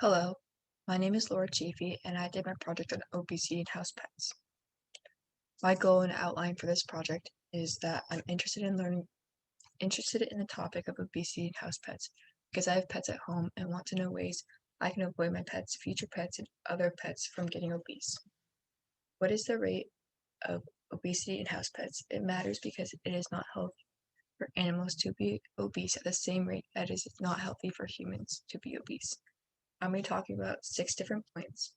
Hello, my name is Laura Chaffee, and I did my project on obesity and house pets. My goal and outline for this project is that I'm interested in the topic of obesity and house pets because I have pets at home and want to know ways I can avoid my pets, future pets, and other pets from getting obese. What is the rate of obesity in house pets? It matters because it is not healthy for animals to be obese at the same rate that it is not healthy for humans to be obese. I'm going to be talking about 6 different points.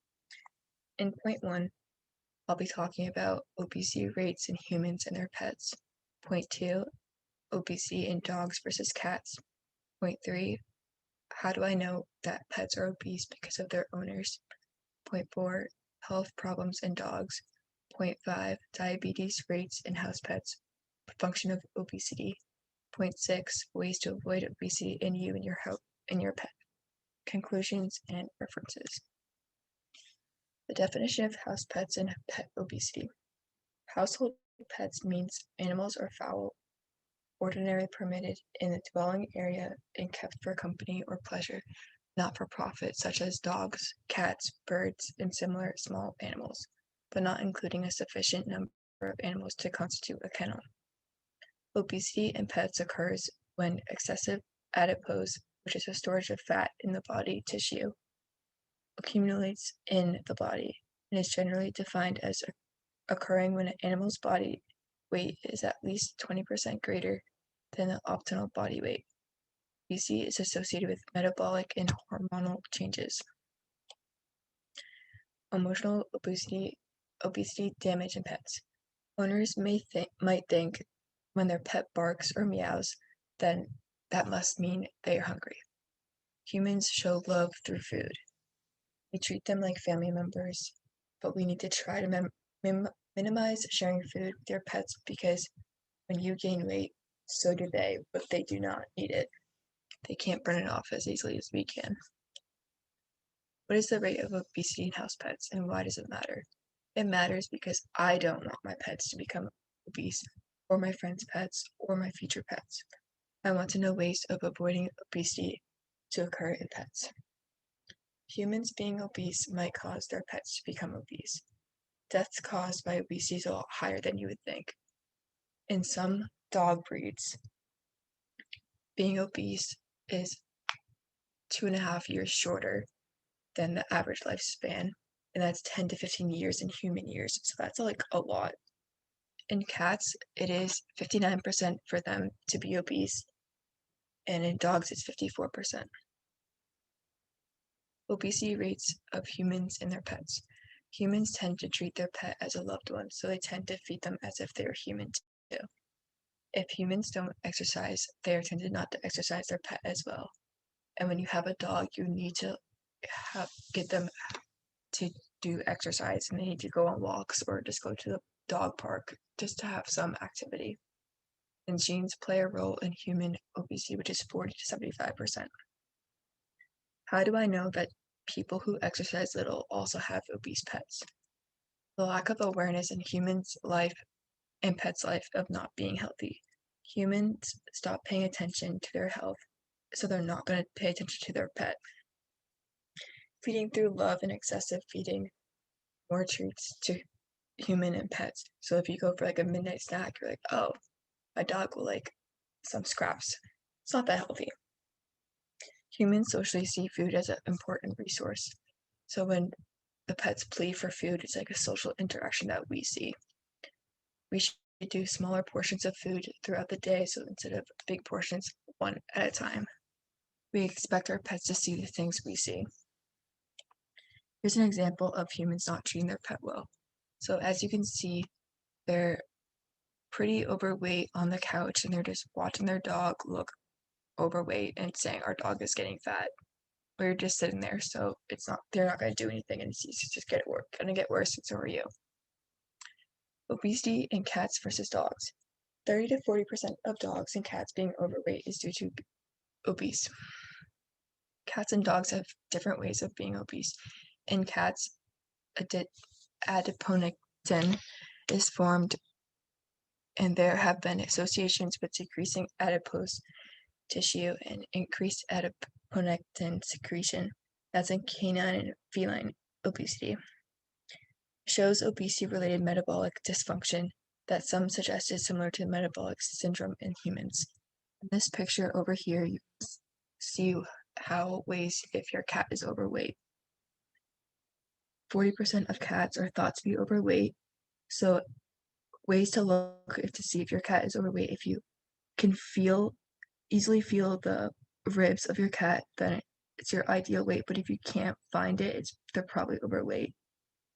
In point 1, I'll be talking about obesity rates in humans and their pets. Point 2, obesity in dogs versus cats. Point 3, how do I know that pets are obese because of their owners? Point 4, health problems in dogs. Point 5, diabetes rates in house pets. Function of obesity. Point 6, ways to avoid obesity in you and your pet. Conclusions and references. The definition of house pets and pet obesity. Household pets means animals are fowl, ordinarily permitted in the dwelling area and kept for company or pleasure, not for profit, such as dogs, cats, birds, and similar small animals, but not including a sufficient number of animals to constitute a kennel. Obesity in pets occurs when excessive adipose, which is a storage of fat in the body tissue, accumulates in the body and is generally defined as occurring when an animal's body weight is at least 20% greater than the optimal body weight. Obesity is associated with metabolic and hormonal changes. Emotional obesity damage in pets. Owners might think when their pet barks or meows, then that must mean they are hungry. Humans show love through food. We treat them like family members, but we need to try to minimize sharing food with your pets because when you gain weight, so do they, but they do not need it. They can't burn it off as easily as we can. What is the rate of obesity in house pets and why does it matter? It matters because I don't want my pets to become obese, or my friends' pets, or my future pets. I want to know ways of avoiding obesity to occur in pets. Humans being obese might cause their pets to become obese. Deaths caused by obesity is a lot higher than you would think. In some dog breeds, being obese is 2.5 years shorter than the average lifespan, and that's 10 to 15 years in human years, so that's like a lot. In cats, it is 59% for them to be obese, and in dogs, it's 54%. Obesity rates of humans and their pets. Humans tend to treat their pet as a loved one, so they tend to feed them as if they were human too. If humans don't exercise, they are tended not to exercise their pet as well. And when you have a dog, you need to get them to do exercise, and they need to go on walks or just go to the dog park just to have some activity. And genes play a role in human obesity, which is 40 to 75%. How do I know that people who exercise little also have obese pets? The lack of awareness in humans' life and pets' life of not being healthy. Humans stop paying attention to their health, so they're not going to pay attention to their pet. Feeding through love and excessive feeding more treats to human and pets. So if you go for like a midnight snack, you're like, oh, my dog will like some scraps. It's not that healthy. Humans socially see food as an important resource. So when the pets plead for food, it's like a social interaction that we see. We should do smaller portions of food throughout the day, so instead of big portions, one at a time. We expect our pets to see the things we see. Here's an example of humans not treating their pet well. So as you can see, they're pretty overweight on the couch and they're just watching their dog look overweight and saying our dog is getting fat. We're just sitting there, so they're not going to do anything, and it's just gonna get worse, and so are you. Obesity in cats versus dogs. 30 to 40% of dogs and cats being overweight is due to obese. Cats and dogs have different ways of being obese. In cats, adiponectin is formed, and there have been associations with decreasing adipose tissue and increased adiponectin secretion. that's in canine and feline obesity. Shows obesity-related metabolic dysfunction that some suggest is similar to metabolic syndrome in humans. In this picture over here, you see how it weighs if your cat is overweight. 40% of cats are thought to be overweight, so ways to look to see if your cat is overweight: if you can easily feel the ribs of your cat, then it's your ideal weight, but if you can't find it, they're probably overweight.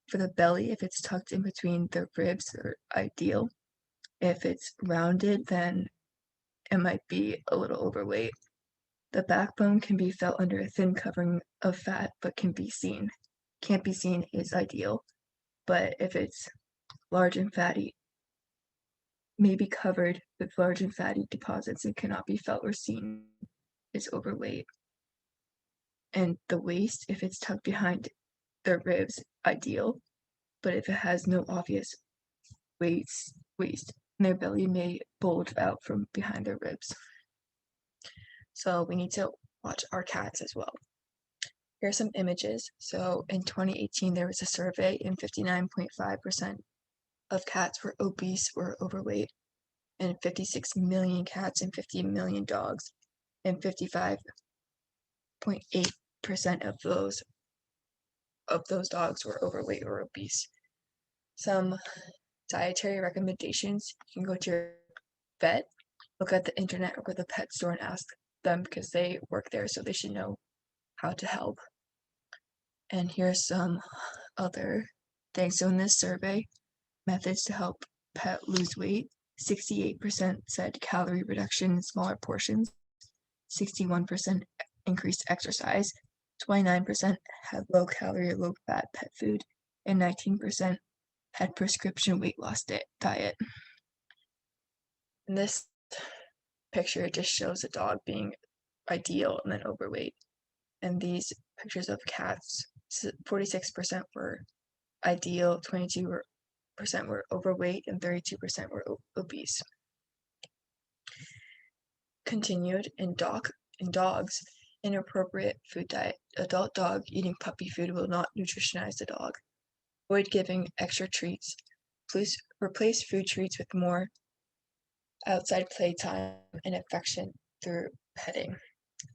For the belly, if it's tucked in between the ribs, they're ideal. If it's rounded, then it might be a little overweight. The backbone can be felt under a thin covering of fat, but can be seen. Can't be seen is ideal, but if it's large and fatty, may be covered with large and fatty deposits and cannot be felt or seen, is overweight. And the waist, if it's tucked behind the ribs, ideal, but if it has no obvious waist, their belly may bulge out from behind their ribs. So we need to watch our cats as well. Here are some images. So in 2018, there was a survey and 59.5% of cats were obese or overweight, and 56 million cats and 50 million dogs, and 55.8% of those dogs were overweight or obese. Some dietary recommendations: you can go to your vet, look at the internet or go to the pet store and ask them, because they work there, so they should know how to help. And here's some other things. So in this survey, methods to help pet lose weight: 68% said calorie reduction in smaller portions, 61% increased exercise, 29% had low-calorie or low-fat pet food, and 19% had prescription weight loss diet. In this picture, it just shows a dog being ideal and then overweight. And these pictures of cats, 46% were ideal, 22% were overweight, and 32% were obese. Continued in dogs, inappropriate food diet. Adult dog eating puppy food will not nutritionize the dog. Avoid giving extra treats. Please replace food treats with more outside playtime and affection through petting.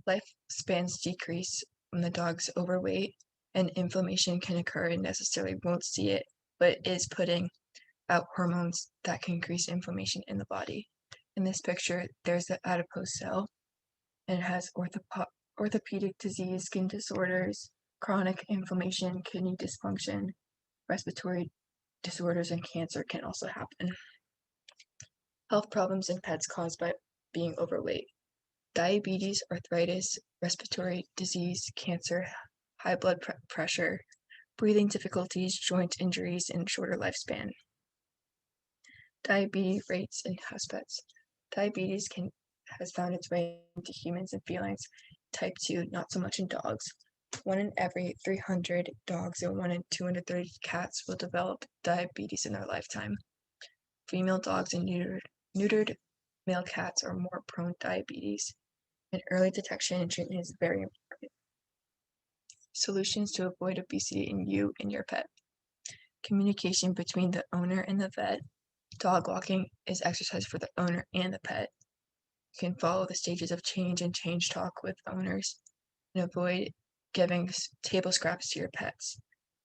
Lifespans decrease when the dog's overweight, and inflammation can occur and necessarily won't see it, but is putting out hormones that can increase inflammation in the body. In this picture, there's the adipose cell, and it has orthopedic disease, skin disorders, chronic inflammation, kidney dysfunction, respiratory disorders, and cancer can also happen. Health problems in pets caused by being overweight: diabetes, arthritis, respiratory disease, cancer, high blood pressure, breathing difficulties, joint injuries, and shorter lifespan. Diabetes rates in house pets. Diabetes has found its way into humans and felines. Type 2, not so much in dogs. 1 in every 300 dogs and 1 in 230 cats will develop diabetes in their lifetime. Female dogs and neutered male cats are more prone to diabetes, and early detection and treatment is very important. Solutions to avoid obesity in you and your pet: communication between the owner and the vet. Dog walking is exercise for the owner and the pet. You can follow the stages of change and change talk with owners, and avoid giving table scraps to your pets.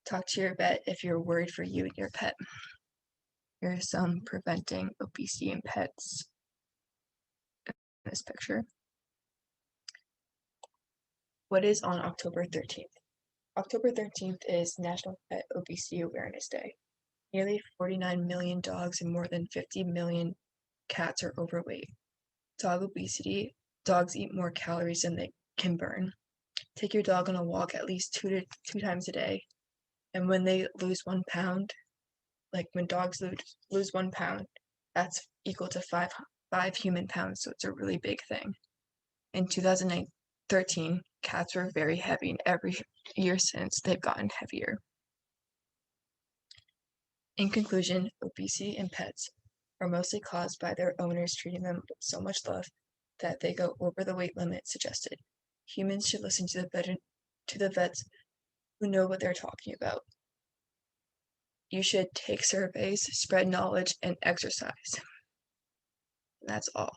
Talk to your vet if you're worried for you and your pet. Here's some preventing obesity in pets in this picture. What is on October 13th? October 13th is National Pet Obesity Awareness Day. Nearly 49 million dogs and more than 50 million cats are overweight. Dog obesity: dogs eat more calories than they can burn. Take your dog on a walk at least two times a day. And when they lose 1 pound, like when dogs lose 1 pound, that's equal to five human pounds, so it's a really big thing. In 2013, cats were very heavy, and every year since, they've gotten heavier. In conclusion, obesity in pets are mostly caused by their owners treating them with so much love that they go over the weight limit suggested. Humans should listen to the to the vets who know what they're talking about. You should take surveys, spread knowledge, and exercise. And that's all.